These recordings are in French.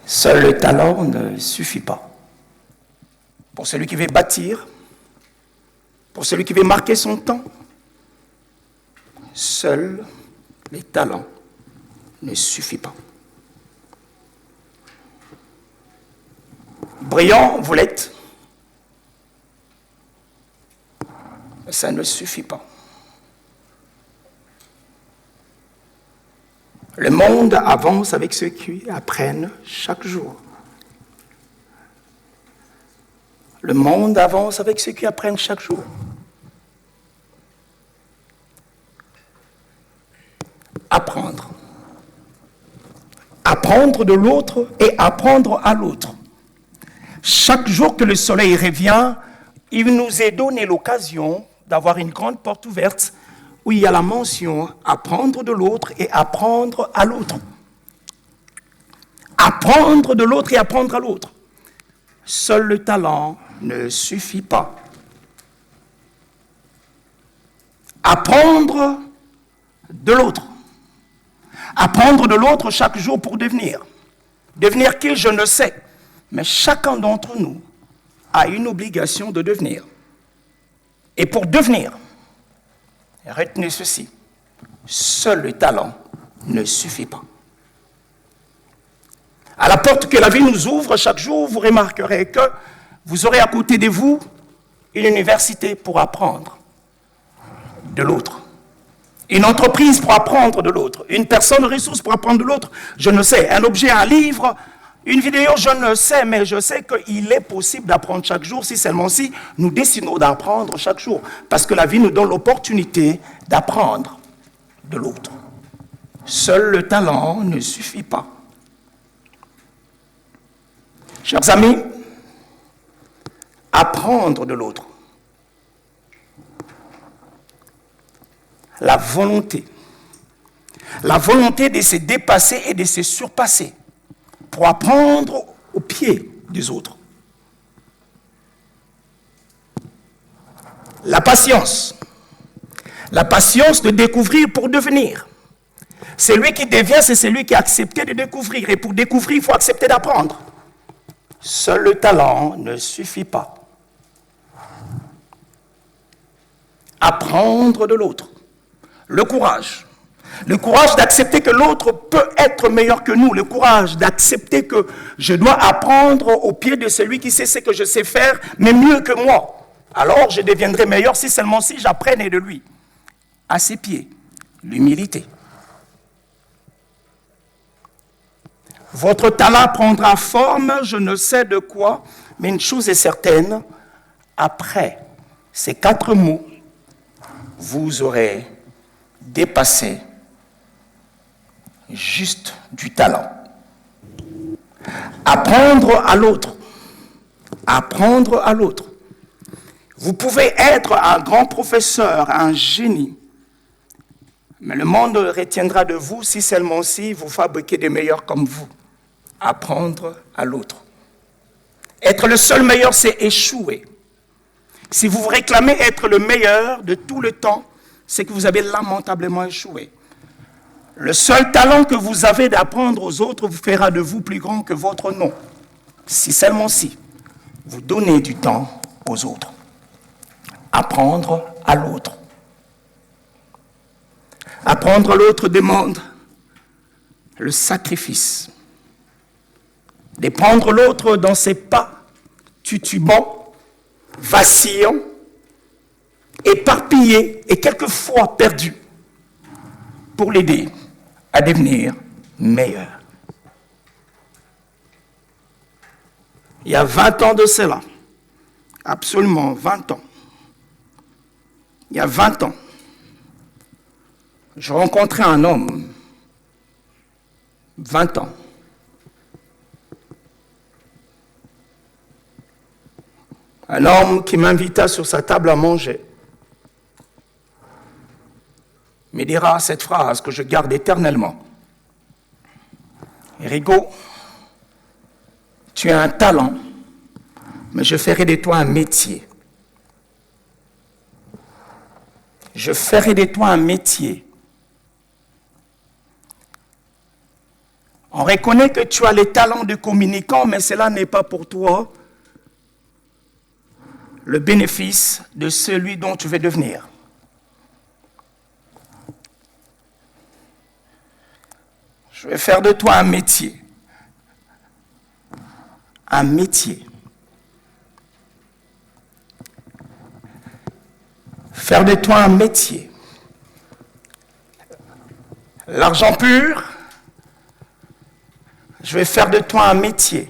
Seul le talent ne suffit pas. Pour celui qui veut bâtir, pour celui qui veut marquer son temps, seul les talents ne suffit pas. Brillant, vous l'êtes, mais ça ne suffit pas. Le monde avance avec ceux qui apprennent chaque jour. Le monde avance avec ceux qui apprennent chaque jour. Apprendre. Apprendre de l'autre et apprendre à l'autre. Chaque jour que le soleil revient, il nous est donné l'occasion d'avoir une grande porte ouverte où il y a la mention apprendre de l'autre et apprendre à l'autre. Apprendre de l'autre et apprendre à l'autre. Seul le talent ne suffit pas. Apprendre de l'autre. Apprendre de l'autre chaque jour pour devenir. Devenir qui, je ne sais. Mais chacun d'entre nous a une obligation de devenir. Et pour devenir, retenez ceci, seul le talent ne suffit pas. À la porte que la vie nous ouvre chaque jour, vous remarquerez que vous aurez à côté de vous une université pour apprendre de l'autre. Une entreprise pour apprendre de l'autre. Une personne ressource pour apprendre de l'autre. Je ne sais, un objet, un livre, une vidéo, je ne sais, mais je sais qu'il est possible d'apprendre chaque jour si seulement si nous décidons d'apprendre chaque jour. Parce que la vie nous donne l'opportunité d'apprendre de l'autre. Seul le talent ne suffit pas. Chers amis, apprendre de l'autre. La volonté de se dépasser et de se surpasser pour apprendre au pied des autres. La patience de découvrir pour devenir. Celui qui devient, c'est celui qui a accepté de découvrir. Et pour découvrir, il faut accepter d'apprendre. Seul le talent ne suffit pas. Apprendre de l'autre. Le courage. Le courage d'accepter que l'autre peut être meilleur que nous. Le courage d'accepter que je dois apprendre au pied de celui qui sait ce que je sais faire, mais mieux que moi. Alors je deviendrai meilleur si seulement si j'apprenais de lui. À ses pieds, l'humilité. Votre talent prendra forme, je ne sais de quoi, mais une chose est certaine, après ces 4 mots, vous aurez dépassé juste du talent. Apprendre à l'autre. Apprendre à l'autre. Vous pouvez être un grand professeur, un génie, mais le monde retiendra de vous si seulement si vous fabriquez des meilleurs comme vous. Apprendre à l'autre. Être le seul meilleur, c'est échouer. Si vous vous réclamez être le meilleur de tout le temps, c'est que vous avez lamentablement échoué. Le seul talent que vous avez d'apprendre aux autres vous fera de vous plus grand que votre nom. Si seulement si vous donnez du temps aux autres. Apprendre à l'autre. Apprendre à l'autre demande le sacrifice. De prendre l'autre dans ses pas, titubant, vacillant, éparpillé et quelquefois perdu, pour l'aider à devenir meilleur. Il y a 20 ans de cela, absolument 20 ans, il y a 20 ans, je rencontrais un homme, 20 ans, un homme qui m'invita sur sa table à manger, me dira cette phrase que je garde éternellement. Rigaud, tu as un talent, mais je ferai de toi un métier. Je ferai de toi un métier. On reconnaît que tu as les talents de communicant, mais cela n'est pas pour toi le bénéfice de celui dont tu veux devenir. Je vais faire de toi un métier. Un métier. Faire de toi un métier. L'argent pur, je vais faire de toi un métier.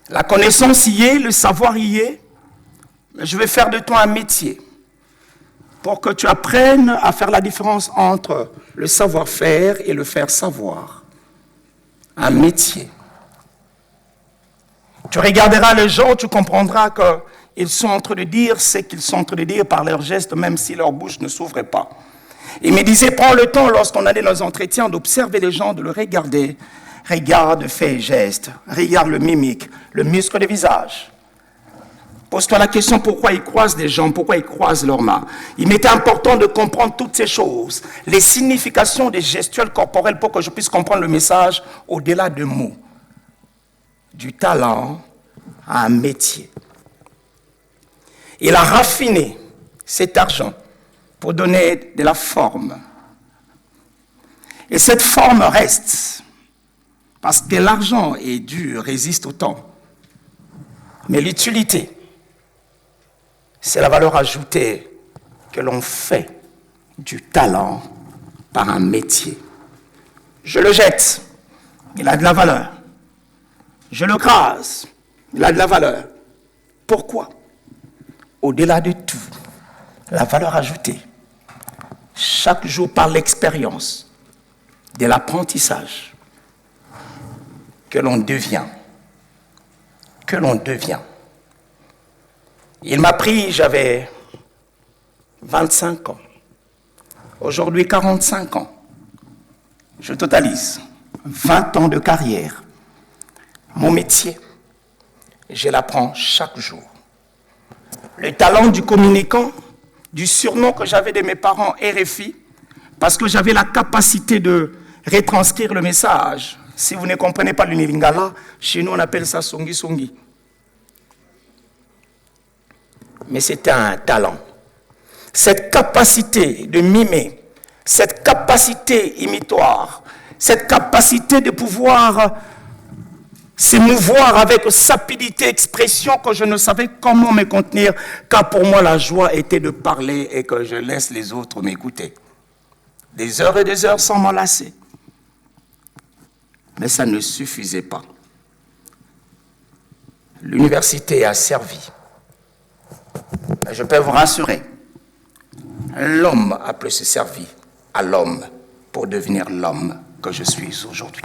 La connaissance y est, le savoir y est, mais je vais faire de toi un métier pour que tu apprennes à faire la différence entre le savoir-faire et le faire savoir. Un métier. Tu regarderas les gens, tu comprendras qu'ils sont en train de dire ce qu'ils sont en train de dire par leurs gestes, même si leur bouche ne s'ouvre pas. Il me disait, prends le temps, lorsqu'on allait dans les entretiens, d'observer les gens, de le regarder. Regarde, fais gestes, regarde le mimique, le muscle du visage. Pose-toi la question pourquoi ils croisent des gens, pourquoi ils croisent leurs mains. Il m'était important de comprendre toutes ces choses, les significations des gestuels corporels pour que je puisse comprendre le message au-delà de mots. Du talent à un métier. Il a raffiné cet argent pour donner de la forme. Et cette forme reste, parce que l'argent est dur, résiste au temps. Mais l'utilité, c'est la valeur ajoutée que l'on fait du talent par un métier. Je le jette, il a de la valeur. Je le crase, il a de la valeur. Pourquoi? Au-delà de tout, la valeur ajoutée, chaque jour par l'expérience de l'apprentissage, que l'on devient. Il m'a pris, j'avais 25 ans. Aujourd'hui, 45 ans. Je totalise 20 ans de carrière. Mon métier, je l'apprends chaque jour. Le talent du communicant, du surnom que j'avais de mes parents RFI, parce que j'avais la capacité de retranscrire le message. Si vous ne comprenez pas l'unilingala, chez nous on appelle ça songi songi. Mais c'était un talent. Cette capacité de mimer, cette capacité imitoire, cette capacité de pouvoir s'émouvoir avec sapidité, expression que je ne savais comment me contenir, car pour moi la joie était de parler et que je laisse les autres m'écouter. Des heures et des heures sans m'en lasser. Mais ça ne suffisait pas. L'université a servi. Je peux vous rassurer, l'homme a plus servi à l'homme pour devenir l'homme que je suis aujourd'hui.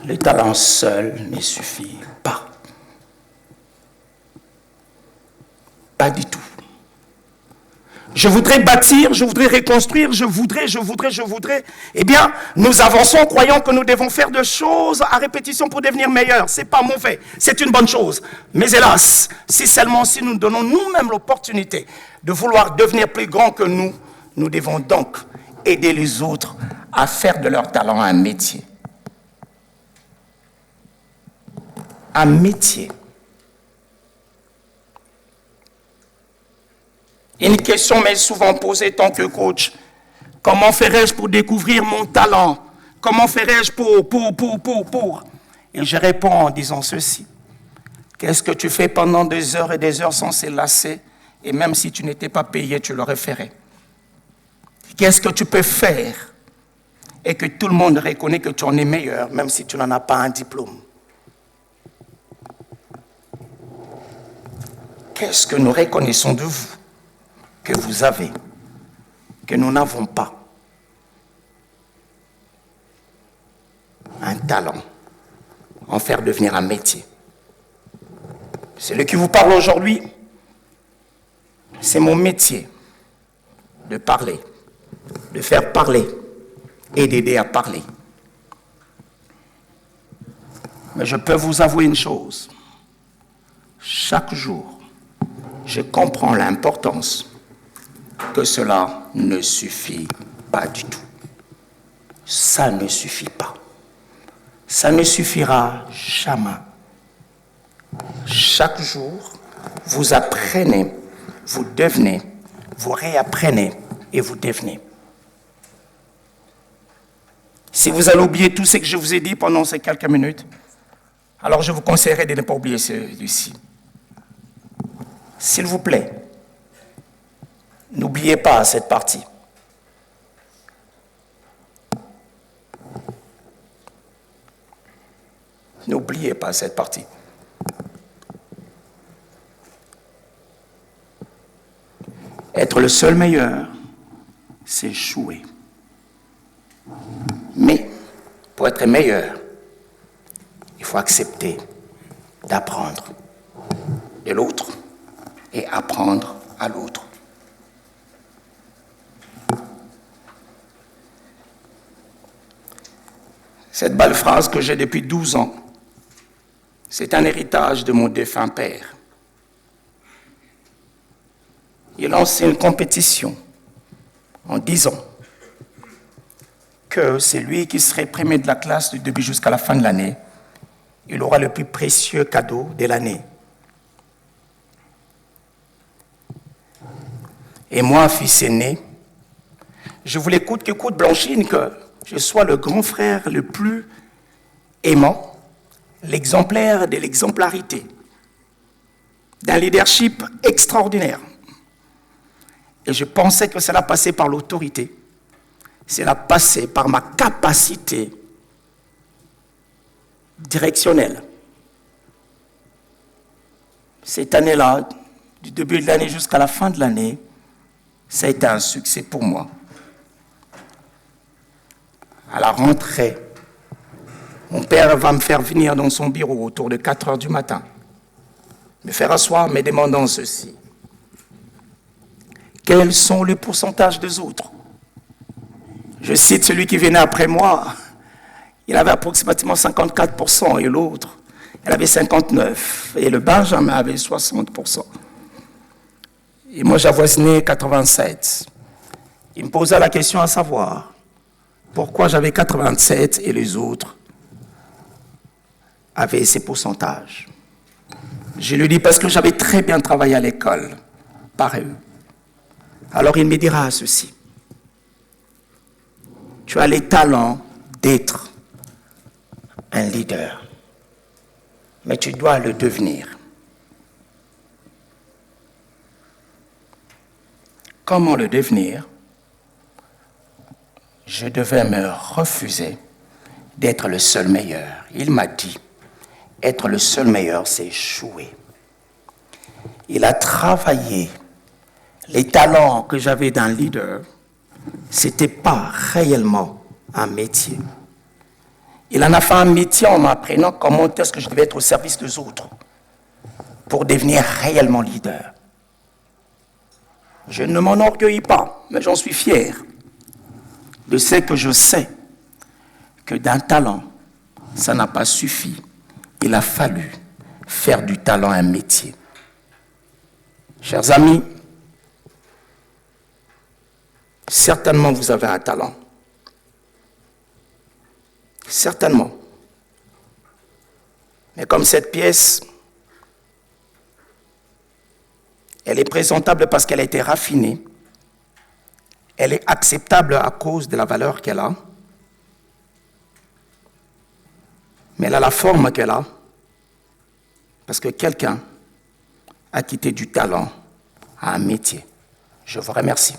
Le talent seul ne suffit pas. Pas du tout. Je voudrais bâtir, je voudrais reconstruire, je voudrais. Eh bien, nous avançons croyant que nous devons faire des choses à répétition pour devenir meilleurs. Ce n'est pas mauvais, c'est une bonne chose. Mais hélas, si seulement si nous donnons nous-mêmes l'opportunité de vouloir devenir plus grands que nous, nous devons donc aider les autres à faire de leur talent un métier. Un métier. Une question m'est souvent posée tant que coach. Comment ferais-je pour découvrir mon talent? Comment ferais-je pour? Et je réponds en disant ceci. Qu'est-ce que tu fais pendant des heures et des heures sans se lasser? Et même si tu n'étais pas payé, tu l'aurais fait. Qu'est-ce que tu peux faire? Et que tout le monde reconnaît que tu en es meilleur, même si tu n'en as pas un diplôme. Qu'est-ce que nous reconnaissons de vous? Que vous avez, que nous n'avons pas. Un talent, en faire devenir un métier. Celui qui vous parle aujourd'hui, c'est mon métier de parler, de faire parler et d'aider à parler. Mais je peux vous avouer une chose. Chaque jour, je comprends l'importance que cela ne suffit pas du tout. Ça ne suffit pas. Ça ne suffira jamais. Chaque jour, vous apprenez, vous devenez, vous réapprenez et vous devenez. Si vous allez oublier tout ce que je vous ai dit pendant ces quelques minutes, alors je vous conseillerais de ne pas oublier celui-ci. S'il vous plaît, n'oubliez pas cette partie. N'oubliez pas cette partie. Être le seul meilleur, c'est échouer. Mais pour être meilleur, il faut accepter d'apprendre de l'autre et apprendre à l'autre. Cette belle phrase que j'ai depuis 12 ans, c'est un héritage de mon défunt père. Il lançait une compétition en disant que c'est lui qui serait premier de la classe du début jusqu'à la fin de l'année. Il aura le plus précieux cadeau de l'année. Et moi, fils aîné, je voulais coûte que coûte, Blanchine, que je sois le grand frère le plus aimant, l'exemplaire de l'exemplarité, d'un leadership extraordinaire. Et je pensais que cela passait par l'autorité. Cela passait par ma capacité directionnelle. Cette année-là, du début de l'année jusqu'à la fin de l'année, ça a été un succès pour moi. À la rentrée, mon père va me faire venir dans son bureau autour de 4 heures du matin, me faire asseoir, me demandant ceci. Quels sont les pourcentages des autres? Je cite celui qui venait après moi. Il avait approximativement 54% et l'autre, il avait 59%. Et le Benjamin avait 60%. Et moi, j'avoisinais 87%. Il me posait la question à savoir pourquoi j'avais 87% et les autres avaient ces pourcentages. Je lui dis parce que j'avais très bien travaillé à l'école, par eux. Alors il me dira ceci. Tu as les talents d'être un leader, mais tu dois le devenir. Comment le devenir? Je devais me refuser d'être le seul meilleur. Il m'a dit, être le seul meilleur, c'est échouer. Il a travaillé. Les talents que j'avais d'un leader, ce n'était pas réellement un métier. Il en a fait un métier en m'apprenant comment est-ce que je devais être au service des autres pour devenir réellement leader. Je ne m'enorgueillis pas, mais j'en suis fier de ce que je sais que d'un talent, ça n'a pas suffi. Il a fallu faire du talent un métier. Chers amis, certainement vous avez un talent. Certainement. Mais comme cette pièce, elle est présentable parce qu'elle a été raffinée, elle est acceptable à cause de la valeur qu'elle a, mais elle a la forme qu'elle a parce que quelqu'un a quitté du talent à un métier. Je vous remercie.